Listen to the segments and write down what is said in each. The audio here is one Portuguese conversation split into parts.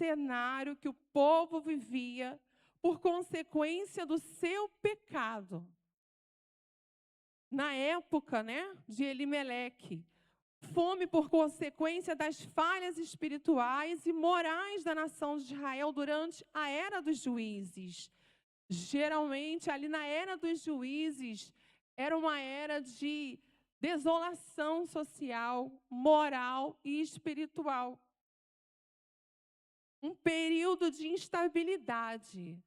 cenário que o povo vivia por consequência do seu pecado. Na época, de Elimeleque, fome por consequência das falhas espirituais e morais da nação de Israel durante a Era dos Juízes. Geralmente, ali na Era dos Juízes, era uma era de desolação social, moral e espiritual. Um período de instabilidade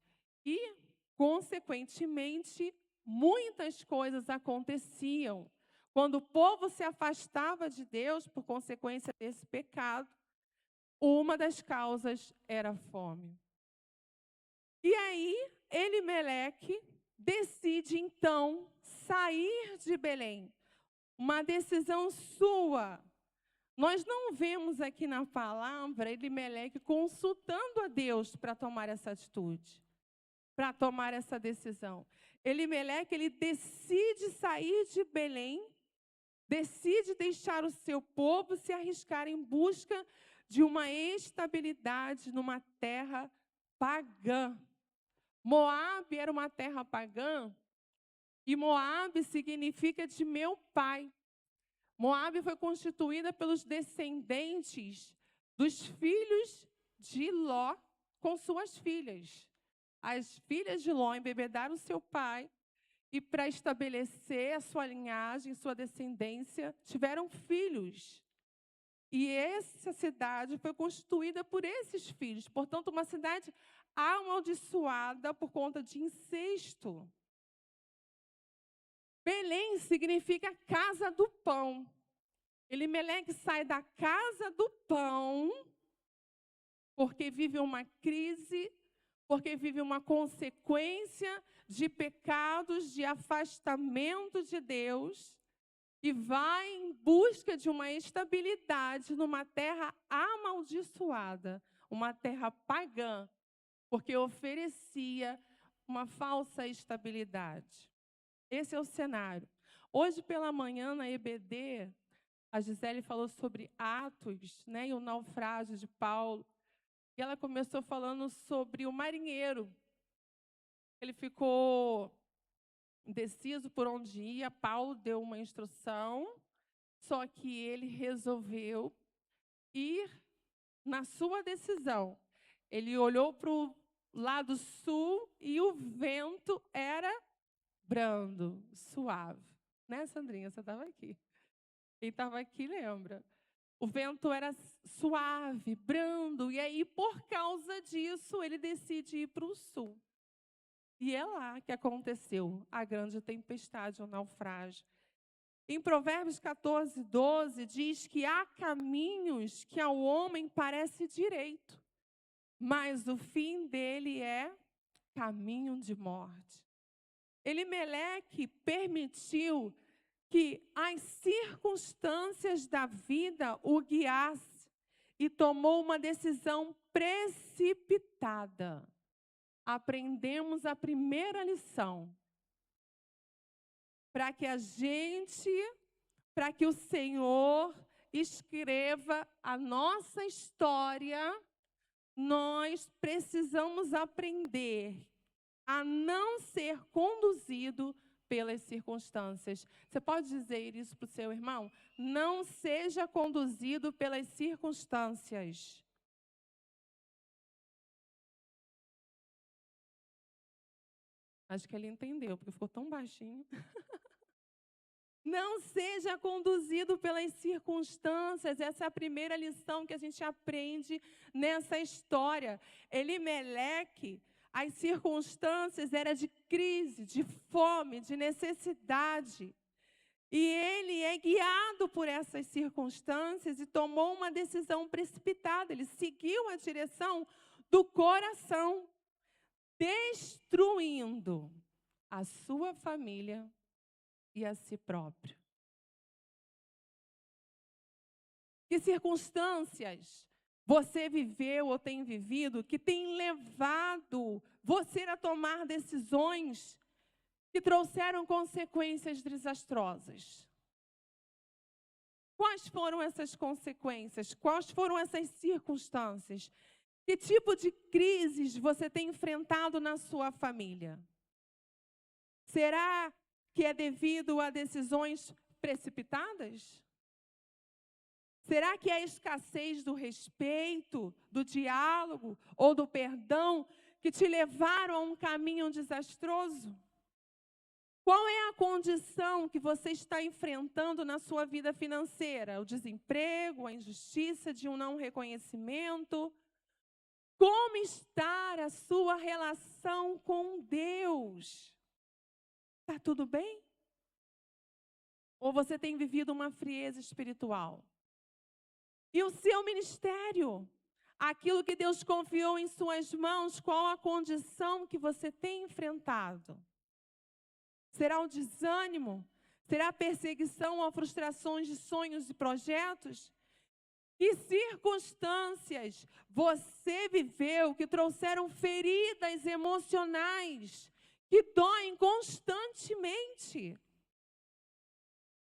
e, consequentemente, muitas coisas aconteciam. Quando o povo se afastava de Deus por consequência desse pecado, uma das causas era a fome. E aí, Elimeleque decide, então, sair de Belém. Uma decisão sua. Nós não vemos aqui na palavra Elimeleque consultando a Deus para tomar essa atitude, para tomar essa decisão. Elimeleque, ele decide sair de Belém, decide deixar o seu povo se arriscar em busca de uma estabilidade numa terra pagã. Moabe era uma terra pagã, e Moabe significa de meu pai. Moabe foi constituída pelos descendentes dos filhos de Ló com suas filhas. As filhas de Ló embebedaram seu pai e, para estabelecer a sua linhagem, sua descendência, tiveram filhos. E essa cidade foi constituída por esses filhos. Portanto, uma cidade amaldiçoada por conta de incesto. Belém significa casa do pão. Elimeleque sai da casa do pão porque vive uma crise, porque vive uma consequência de pecados, de afastamento de Deus, e vai em busca de uma estabilidade numa terra amaldiçoada, uma terra pagã, porque oferecia uma falsa estabilidade. Esse é o cenário. Hoje pela manhã, na EBD, a Gisele falou sobre Atos, e o naufrágio de Paulo. E ela começou falando sobre o marinheiro. Ele ficou indeciso por onde ia. Paulo deu uma instrução, só que ele resolveu ir na sua decisão. Ele olhou para o lado sul e o vento era brando, suave. Né, Sandrinha? Você estava aqui. Quem estava aqui lembra. O vento era suave, brando, e aí, por causa disso, ele decide ir para o sul. E é lá que aconteceu a grande tempestade, o naufrágio. Em Provérbios 14, 12, diz que há caminhos que ao homem parece direito, mas o fim dele é caminho de morte. Elimeleque permitiu que as circunstâncias da vida o guiassem e tomou uma decisão precipitada. Aprendemos a primeira lição. Para que o Senhor escreva a nossa história, nós precisamos aprender a não ser conduzido pelas circunstâncias. Você pode dizer isso para o seu irmão? Não seja conduzido pelas circunstâncias. Acho que ele entendeu, porque ficou tão baixinho. Não seja conduzido pelas circunstâncias. Essa é a primeira lição que a gente aprende nessa história. Elimeleque, as circunstâncias eram de crise, de fome, de necessidade. E ele é guiado por essas circunstâncias e tomou uma decisão precipitada. Ele seguiu a direção do coração, destruindo a sua família e a si próprio. Que circunstâncias você viveu ou tem vivido que tem levado você a tomar decisões que trouxeram consequências desastrosas? Quais foram essas consequências? Quais foram essas circunstâncias? Que tipo de crises você tem enfrentado na sua família? Será que é devido a decisões precipitadas? Será que é a escassez do respeito, do diálogo ou do perdão que te levaram a um caminho desastroso? Qual é a condição que você está enfrentando na sua vida financeira? O desemprego, a injustiça de um não reconhecimento? Como está a sua relação com Deus? Está tudo bem? Ou você tem vivido uma frieza espiritual? E o seu ministério? Aquilo que Deus confiou em suas mãos, qual a condição que você tem enfrentado? Será o desânimo? Será a perseguição ou frustrações de sonhos e projetos? Que circunstâncias você viveu que trouxeram feridas emocionais que doem constantemente?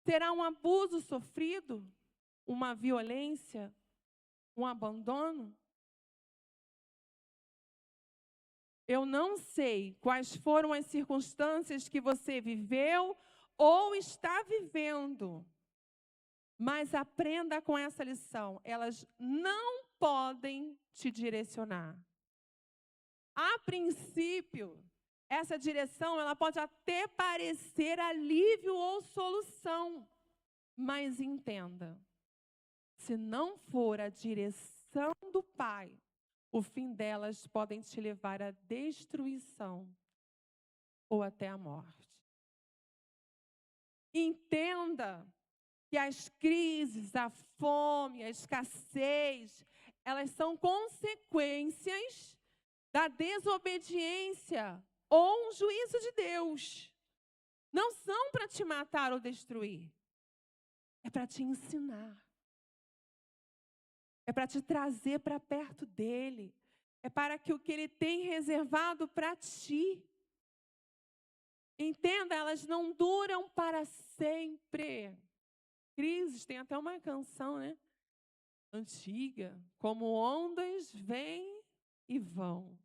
Será um abuso sofrido? Uma violência? Um abandono? Eu não sei quais foram as circunstâncias que você viveu ou está vivendo, mas aprenda com essa lição. Elas não podem te direcionar. A princípio, essa direção ela pode até parecer alívio ou solução, mas entenda, se não for a direção do Pai, o fim delas podem te levar à destruição ou até à morte. Entenda que as crises, a fome, a escassez, elas são consequências da desobediência ou um juízo de Deus. Não são para te matar ou destruir. É para te ensinar. É para te trazer para perto dele. É para que o que ele tem reservado para ti. Entenda, elas não duram para sempre. Crises, tem até uma canção, né? Antiga. Como ondas vêm e vão.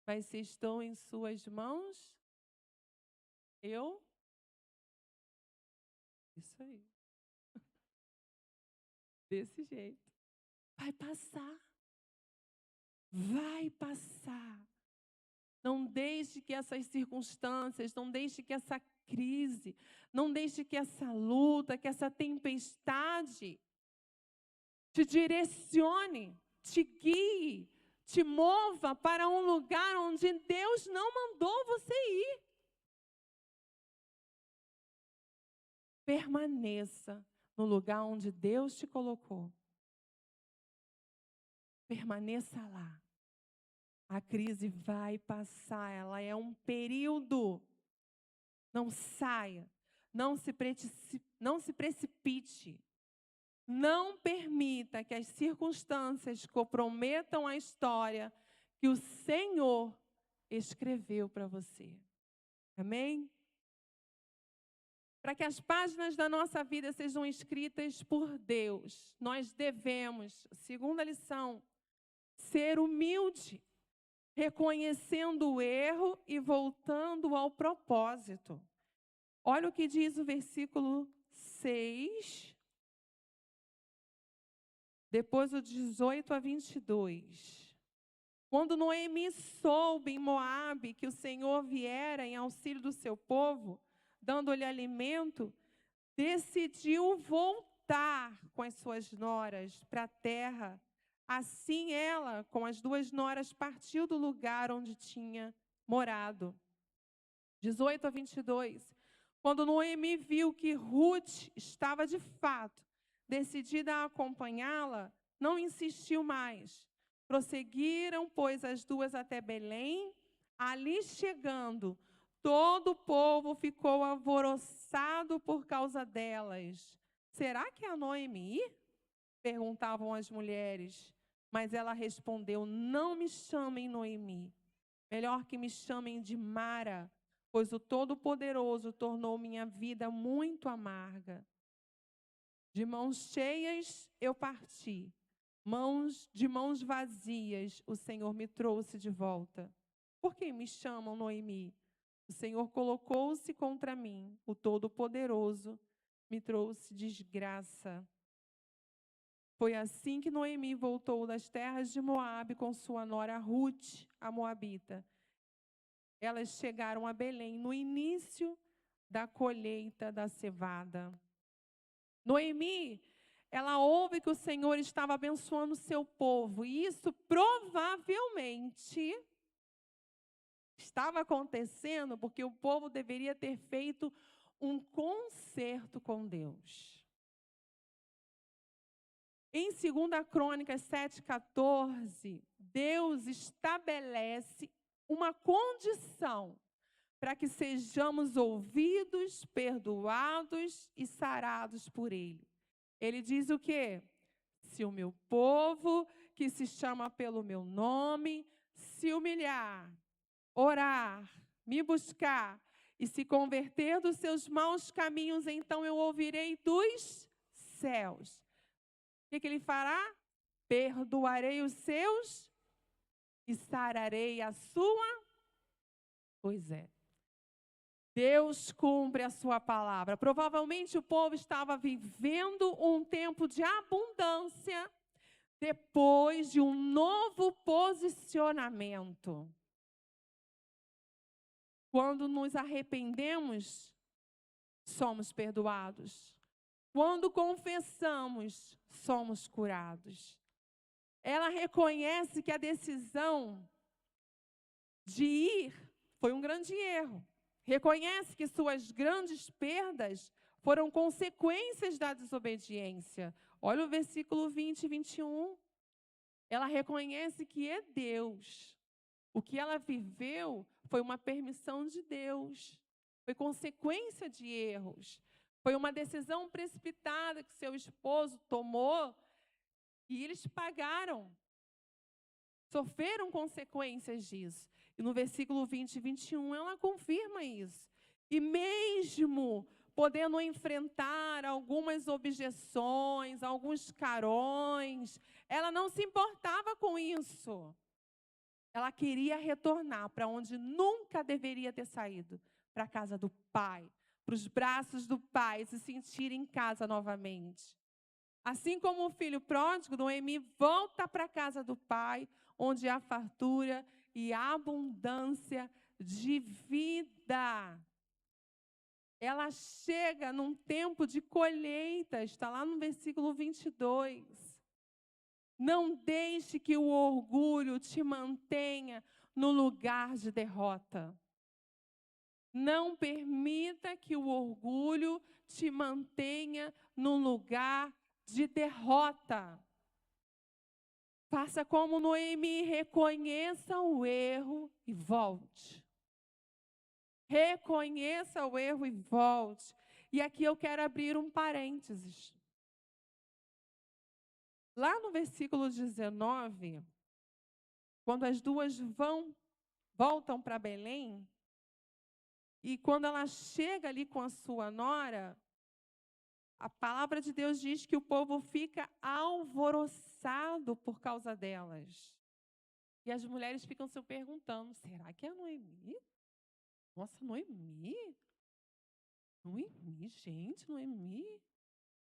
Mas se estou em suas mãos, eu... Isso aí. Desse jeito. Vai passar. Vai passar. Não deixe que essas circunstâncias, não deixe que essa crise, não deixe que essa luta, que essa tempestade te direcione, te guie, te mova para um lugar onde Deus não mandou você ir. Permaneça no lugar onde Deus te colocou. Permaneça lá. A crise vai passar, ela é um período. Não saia, não se precipite. Não permita que as circunstâncias comprometam a história que o Senhor escreveu para você. Amém? Para que as páginas da nossa vida sejam escritas por Deus, nós devemos, segunda lição, ser humilde, reconhecendo o erro e voltando ao propósito. Olha o que diz o versículo 6, depois o 18 a 22. Quando Noemi soube em Moabe que o Senhor viera em auxílio do seu povo, dando-lhe alimento, decidiu voltar com as suas noras para a terra. Assim ela, com as duas noras, partiu do lugar onde tinha morado. 18 a 22. Quando Noemi viu que Ruth estava de fato decidida a acompanhá-la, não insistiu mais. Prosseguiram, pois, as duas até Belém. Ali chegando, todo o povo ficou alvoroçado por causa delas. Será que é Noemi? Perguntavam as mulheres. Mas ela respondeu: não me chamem Noemi. Melhor que me chamem de Mara, pois o Todo-Poderoso tornou minha vida muito amarga. De mãos cheias eu parti, De mãos vazias, o Senhor me trouxe de volta. Por que me chamam Noemi? O Senhor colocou-se contra mim, o Todo-Poderoso me trouxe desgraça. Foi assim que Noemi voltou das terras de Moabe com sua nora Ruth, a moabita. Elas chegaram a Belém no início da colheita da cevada. Noemi, ela ouve que o Senhor estava abençoando o seu povo, e isso provavelmente estava acontecendo porque o povo deveria ter feito um concerto com Deus. Em 2 Crônicas 7,14, Deus estabelece uma condição para que sejamos ouvidos, perdoados e sarados por Ele. Ele diz o quê? Se o meu povo, que se chama pelo meu nome, se humilhar, orar, me buscar e se converter dos seus maus caminhos, então eu ouvirei dos céus. O que ele fará? Perdoarei os seus e sararei a sua. Pois é. Deus cumpre a sua palavra. Provavelmente o povo estava vivendo um tempo de abundância depois de um novo posicionamento. Quando nos arrependemos, somos perdoados. Quando confessamos, somos curados. Ela reconhece que a decisão de ir foi um grande erro. Reconhece que suas grandes perdas foram consequências da desobediência. Olha o versículo 20 e 21. Ela reconhece que é Deus. O que ela viveu foi uma permissão de Deus. Foi consequência de erros. Foi uma decisão precipitada que seu esposo tomou e eles pagaram. Sofreram consequências disso. E no versículo 20 e 21, ela confirma isso. E mesmo podendo enfrentar algumas objeções, alguns carões, ela não se importava com isso. Ela queria retornar para onde nunca deveria ter saído, para a casa do Pai, para os braços do Pai, se sentir em casa novamente. Assim como o filho pródigo, Noemi volta para a casa do Pai, onde há fartura e abundância de vida. Ela chega num tempo de colheita, está lá no versículo 22. Não deixe que o orgulho te mantenha no lugar de derrota. Não permita que o orgulho te mantenha no lugar de derrota. Faça como Noemi, reconheça o erro e volte. Reconheça o erro e volte. E aqui eu quero abrir um parênteses. Lá no versículo 19, quando as duas voltam para Belém, e quando ela chega ali com a sua nora, a palavra de Deus diz que o povo fica alvoroçado por causa delas. E as mulheres ficam se perguntando, será que é Noemi? Nossa, Noemi? Noemi, gente, Noemi?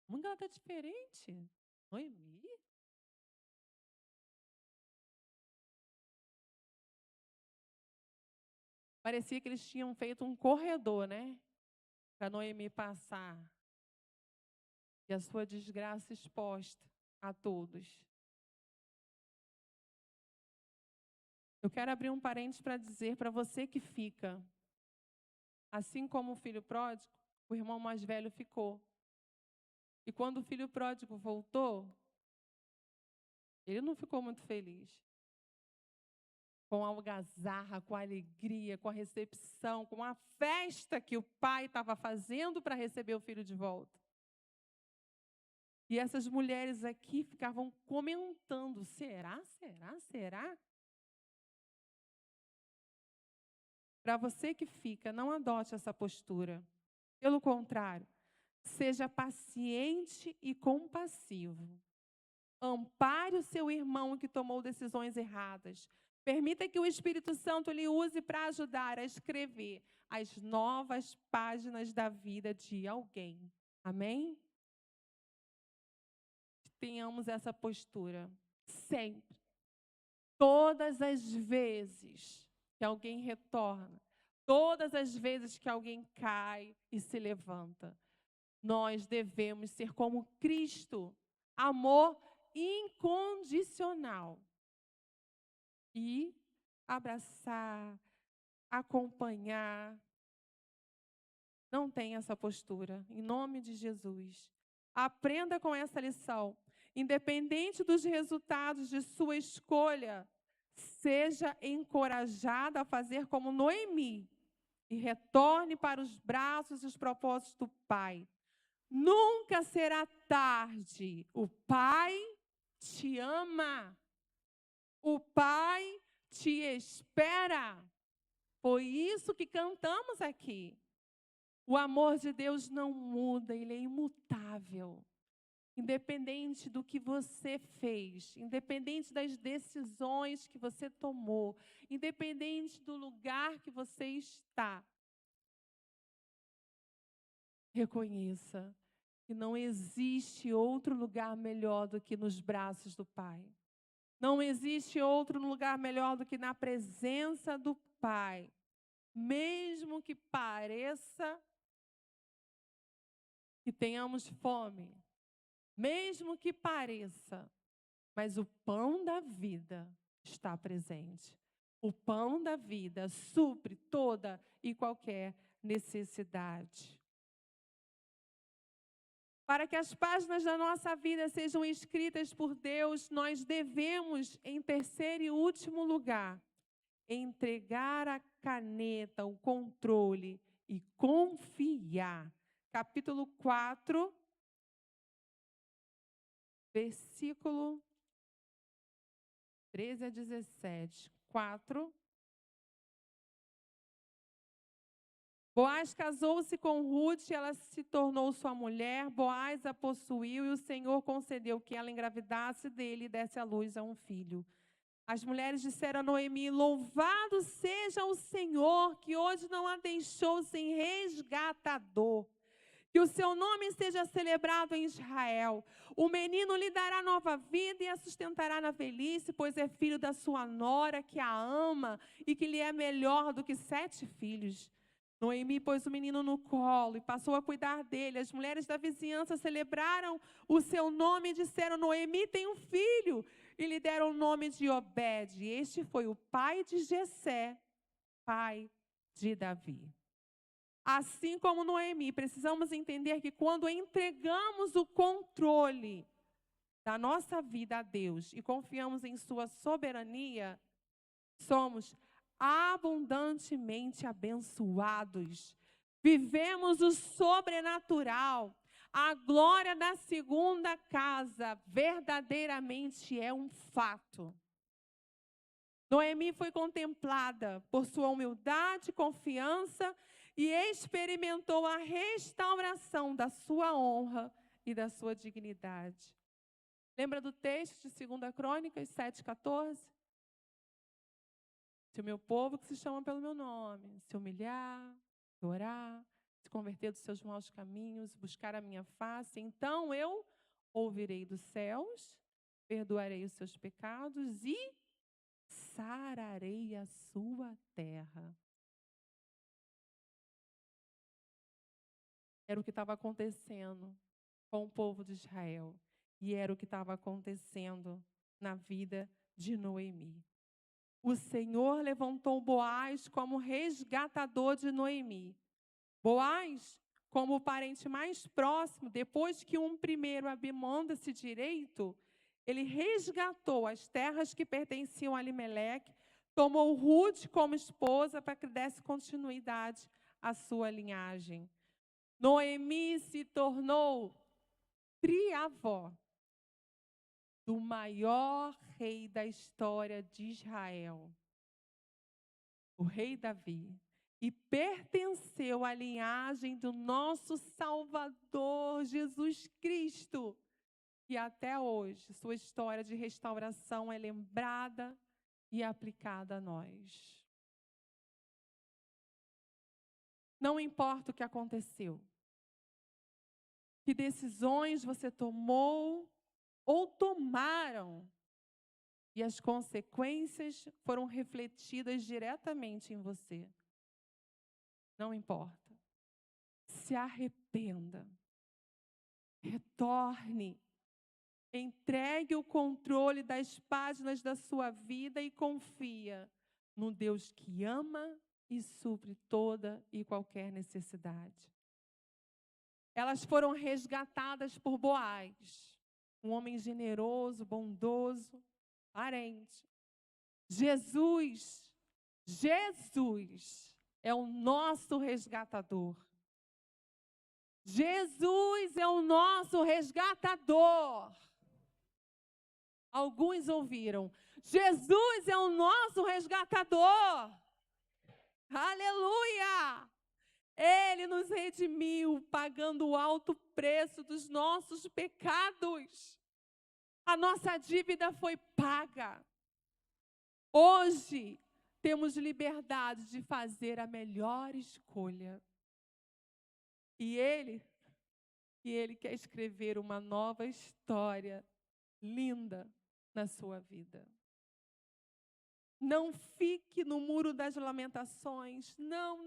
Como ela está diferente? Noemi? Parecia que eles tinham feito um corredor, né? Para Noemi passar. E a sua desgraça exposta a todos. Eu quero abrir um parênteses para dizer para você que fica. Assim como o filho pródigo, o irmão mais velho ficou. E quando o filho pródigo voltou, ele não ficou muito feliz. Com a algazarra, com a alegria, com a recepção, com a festa que o pai estava fazendo para receber o filho de volta. E essas mulheres aqui ficavam comentando, será? Para você que fica, não adote essa postura. Pelo contrário, seja paciente e compassivo. Ampare o seu irmão que tomou decisões erradas. Permita que o Espírito Santo lhe use para ajudar a escrever as novas páginas da vida de alguém. Amém? Tenhamos essa postura sempre. Todas as vezes que alguém retorna, todas as vezes que alguém cai e se levanta, nós devemos ser como Cristo, amor incondicional. E abraçar, acompanhar. Não tenha essa postura, em nome de Jesus. Aprenda com essa lição. Independente dos resultados de sua escolha, seja encorajada a fazer como Noemi e retorne para os braços e os propósitos do Pai. Nunca será tarde. O Pai te ama. O Pai te espera. Foi isso que cantamos aqui. O amor de Deus não muda, ele é imutável. Independente do que você fez, independente das decisões que você tomou, independente do lugar que você está, reconheça que não existe outro lugar melhor do que nos braços do Pai. Não existe outro lugar melhor do que na presença do Pai. Mesmo que pareça que tenhamos fome, mesmo que pareça, mas o pão da vida está presente. O pão da vida supre toda e qualquer necessidade. Para que as páginas da nossa vida sejam escritas por Deus, nós devemos, em terceiro e último lugar, entregar a caneta, o controle e confiar. Capítulo 4, versículo 13 a 17. 4. Boaz casou-se com Ruth, ela se tornou sua mulher, Boaz a possuiu e o Senhor concedeu que ela engravidasse dele e desse à luz a um filho. As mulheres disseram a Noemi: louvado seja o Senhor, que hoje não a deixou sem resgatador. Que o seu nome seja celebrado em Israel. O menino lhe dará nova vida e a sustentará na velhice, pois é filho da sua nora, que a ama e que lhe é melhor do que 7 filhos. Noemi pôs o menino no colo e passou a cuidar dele. As mulheres da vizinhança celebraram o seu nome e disseram: Noemi tem um filho. E lhe deram o nome de Obed. Este foi o pai de Jessé, pai de Davi. Assim como Noemi, precisamos entender que quando entregamos o controle da nossa vida a Deus e confiamos em sua soberania, somos abundantemente abençoados. Vivemos o sobrenatural. A glória da segunda casa verdadeiramente é um fato. Noemi foi contemplada por sua humildade, confiança e experimentou a restauração da sua honra e da sua dignidade. Lembra do texto de 2 Crônicas 7,14? Se o meu povo, que se chama pelo meu nome, se humilhar, orar, se converter dos seus maus caminhos, buscar a minha face, então eu ouvirei dos céus, perdoarei os seus pecados e sararei a sua terra. Era o que estava acontecendo com o povo de Israel. E era o que estava acontecendo na vida de Noemi. O Senhor levantou Boaz como resgatador de Noemi. Boaz, como o parente mais próximo, depois que um primeiro abriu mão desse direito, ele resgatou as terras que pertenciam a Elimeleque, tomou Ruth como esposa para que desse continuidade à sua linhagem. Noemi se tornou tria-avó do maior rei da história de Israel, o rei Davi, e pertenceu à linhagem do nosso Salvador Jesus Cristo. E até hoje, sua história de restauração é lembrada e aplicada a nós. Não importa o que aconteceu, que decisões você tomou ou tomaram, e as consequências foram refletidas diretamente em você. Não importa. Se arrependa. Retorne. Entregue o controle das páginas da sua vida e confia no Deus que ama e supre toda e qualquer necessidade. Elas foram resgatadas por Boaz, um homem generoso, bondoso, parente. Jesus é o nosso resgatador. Jesus é o nosso resgatador. Alguns ouviram, Jesus é o nosso resgatador. Aleluia! Ele nos redimiu, pagando o alto preço dos nossos pecados. A nossa dívida foi paga. Hoje, temos liberdade de fazer a melhor escolha. E Ele quer escrever uma nova história linda na sua vida. Não fique no muro das lamentações. Não.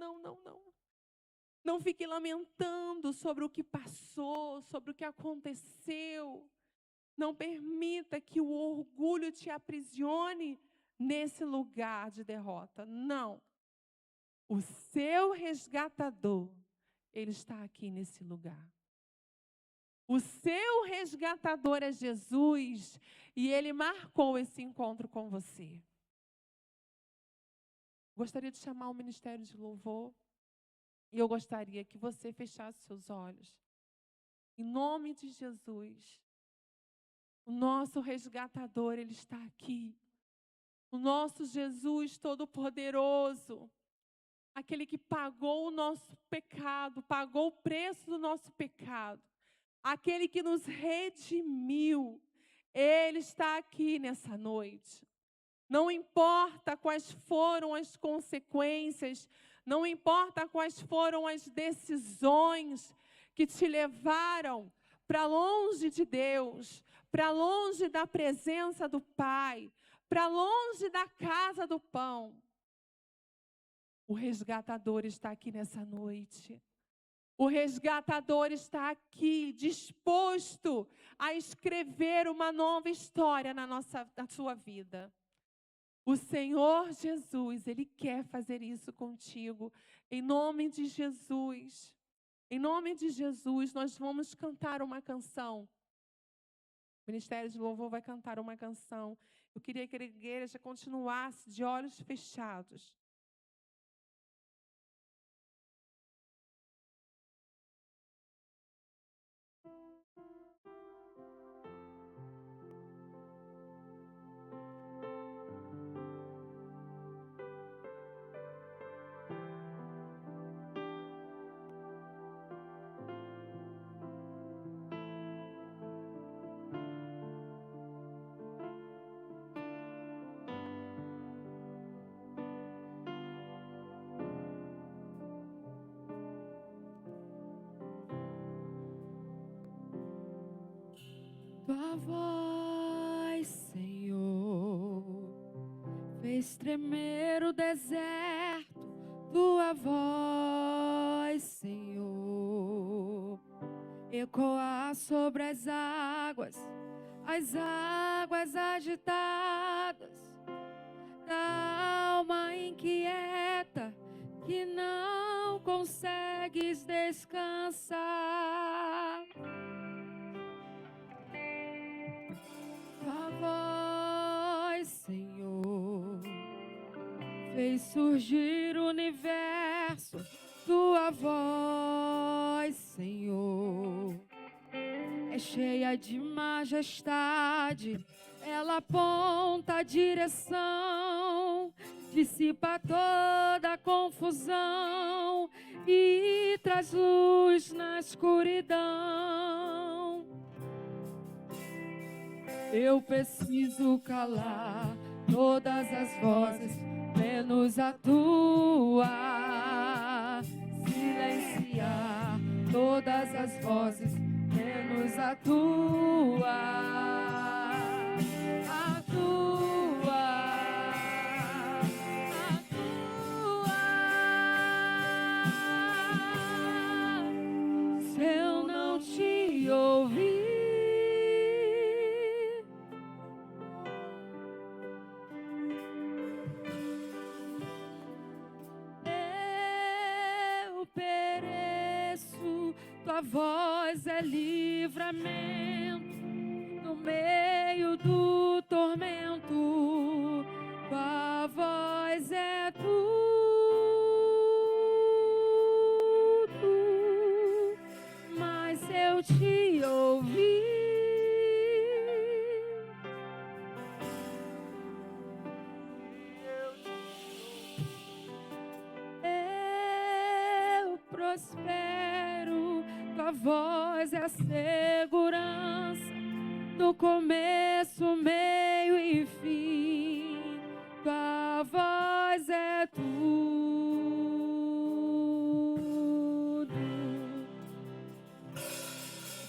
Não fique lamentando sobre o que passou, sobre o que aconteceu. Não permita que o orgulho te aprisione nesse lugar de derrota. Não. O seu resgatador, ele está aqui nesse lugar. O seu resgatador é Jesus e ele marcou esse encontro com você. Gostaria de chamar o Ministério de Louvor e eu gostaria que você fechasse seus olhos. Em nome de Jesus, o nosso resgatador, ele está aqui. O nosso Jesus Todo-Poderoso, aquele que pagou o nosso pecado, pagou o preço do nosso pecado, aquele que nos redimiu, ele está aqui nessa noite. Não importa quais foram as consequências, não importa quais foram as decisões que te levaram para longe de Deus, para longe da presença do Pai, para longe da casa do pão. O resgatador está aqui nessa noite. O resgatador está aqui, disposto a escrever uma nova história na sua vida. O Senhor Jesus, Ele quer fazer isso contigo. Em nome de Jesus, nós vamos cantar uma canção. O Ministério de Louvor vai cantar uma canção. Eu queria que a igreja continuasse de olhos fechados. Tua voz, Senhor, fez tremer o deserto. Tua voz, Senhor, ecoar sobre as águas agitadas da alma inquieta que não consegues descansar. Tua voz, Senhor, fez surgir o universo. Tua voz, Senhor, é cheia de majestade. Ela aponta a direção, dissipa toda a confusão e traz luz na escuridão. Eu preciso calar todas as vozes, menos a tua. Silenciar todas as vozes, menos a tua. A tua. A tua. Se eu não te ouvir, tua voz é livramento no meio do tormento. Tua voz é tudo, mas se eu te ouvir, eu prospero. Tua voz é a segurança no começo, meio e fim. Tua voz é tudo.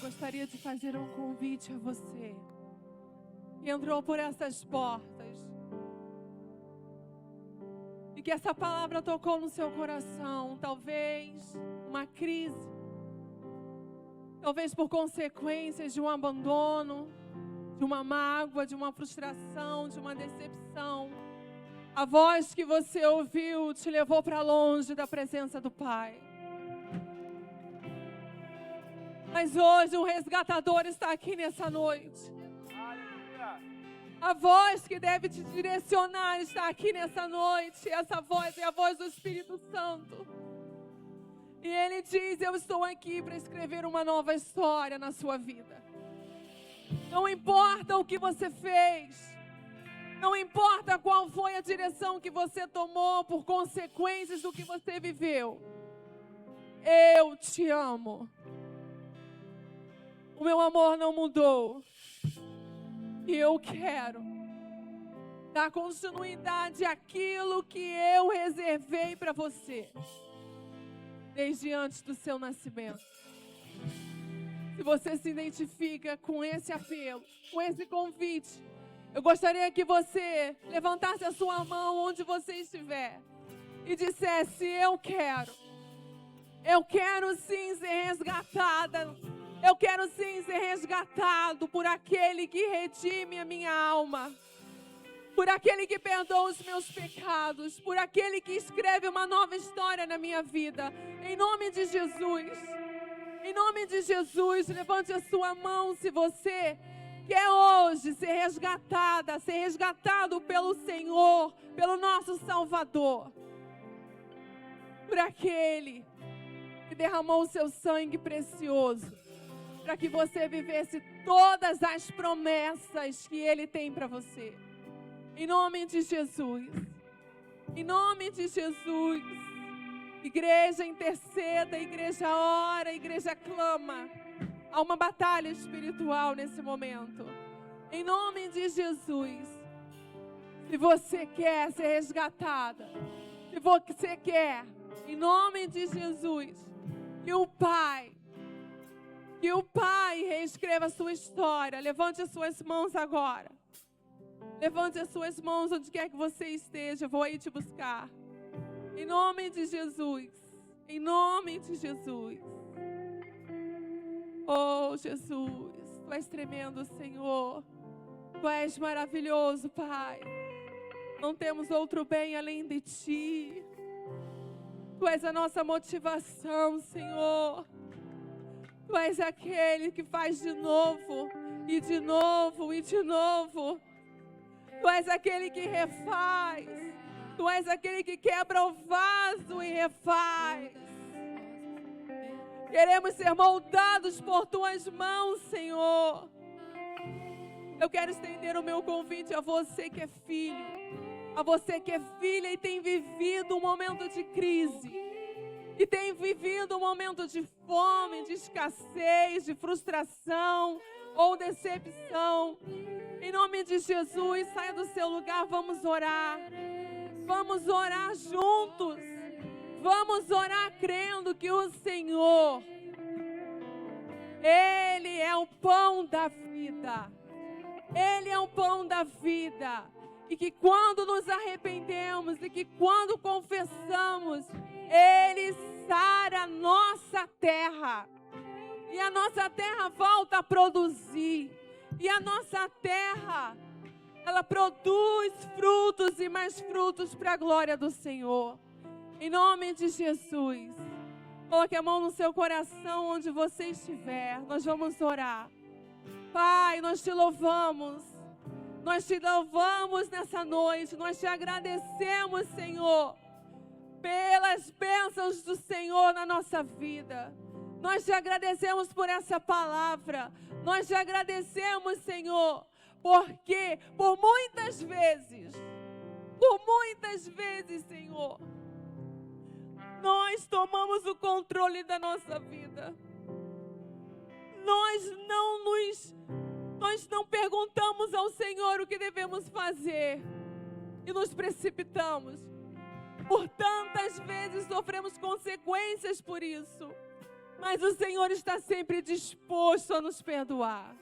Gostaria de fazer um convite a você que entrou por essas portas e que essa palavra tocou no seu coração. Talvez uma crise, talvez por consequências de um abandono, de uma mágoa, de uma frustração, de uma decepção. A voz que você ouviu te levou para longe da presença do Pai. Mas hoje um resgatador está aqui nessa noite. A voz que deve te direcionar está aqui nessa noite. Essa voz é a voz do Espírito Santo. E Ele diz: eu estou aqui para escrever uma nova história na sua vida. Não importa o que você fez, não importa qual foi a direção que você tomou por consequências do que você viveu. Eu te amo. O meu amor não mudou. E eu quero dar continuidade àquilo que eu reservei para você desde antes do seu nascimento. Se você se identifica com esse apelo, com esse convite, eu gostaria que você levantasse a sua mão onde você estiver e dissesse: eu quero sim ser resgatada, eu quero sim ser resgatado por aquele que redime a minha alma, por aquele que perdoa os meus pecados, por aquele que escreve uma nova história na minha vida. Em nome de Jesus, em nome de Jesus, levante a sua mão se você quer hoje ser resgatada, ser resgatado pelo Senhor, pelo nosso Salvador, por aquele que derramou o seu sangue precioso, para que você vivesse todas as promessas que Ele tem para você. Em nome de Jesus, em nome de Jesus, igreja interceda, igreja ora, igreja clama. Há uma batalha espiritual nesse momento. Em nome de Jesus, se você quer ser resgatada, se você quer, em nome de Jesus, que o Pai reescreva a sua história, levante as suas mãos agora. Levante as suas mãos onde quer que você esteja. Eu vou aí te buscar. Em nome de Jesus. Em nome de Jesus. Oh, Jesus. Tu és tremendo, Senhor. Tu és maravilhoso, Pai. Não temos outro bem além de Ti. Tu és a nossa motivação, Senhor. Tu és aquele que faz de novo, e de novo, e de novo. Tu és aquele que refaz. Tu és aquele que quebra o vaso e refaz. Queremos ser moldados por Tuas mãos, Senhor. Eu quero estender o meu convite a você que é filho, a você que é filha e tem vivido um momento de crise, e tem vivido um momento de fome, de escassez, de frustração ou decepção. Em nome de Jesus, saia do seu lugar, vamos orar. Vamos orar juntos. Vamos orar crendo que o Senhor, Ele é o pão da vida. Ele é o pão da vida. E que quando nos arrependemos e que quando confessamos, Ele sara a nossa terra. E a nossa terra volta a produzir. E a nossa terra, ela produz frutos e mais frutos para a glória do Senhor. Em nome de Jesus. Coloque a mão no seu coração onde você estiver. Nós vamos orar. Pai, nós te louvamos. Nós te louvamos nessa noite. Nós te agradecemos, Senhor, pelas bênçãos do Senhor na nossa vida. Nós te agradecemos por essa palavra. Nós te agradecemos, Senhor, porque por muitas vezes, Senhor, nós tomamos o controle da nossa vida. Nós não perguntamos ao Senhor o que devemos fazer e nos precipitamos. Por tantas vezes sofremos consequências por isso. Mas o Senhor está sempre disposto a nos perdoar.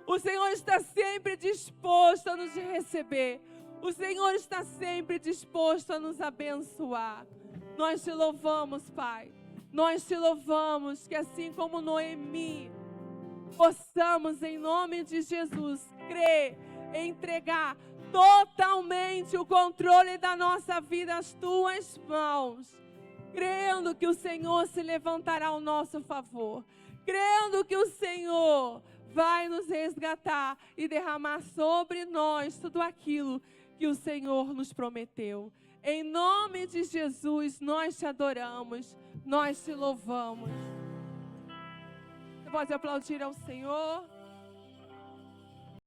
O Senhor está sempre disposto a nos receber. O Senhor está sempre disposto a nos abençoar. Nós te louvamos, Pai. Nós te louvamos que assim como Noemi, possamos em nome de Jesus crer, entregar totalmente o controle da nossa vida às tuas mãos. Crendo que o Senhor se levantará ao nosso favor. Crendo que o Senhor vai nos resgatar e derramar sobre nós tudo aquilo que o Senhor nos prometeu. Em nome de Jesus, nós te adoramos, nós te louvamos. Você pode aplaudir ao Senhor.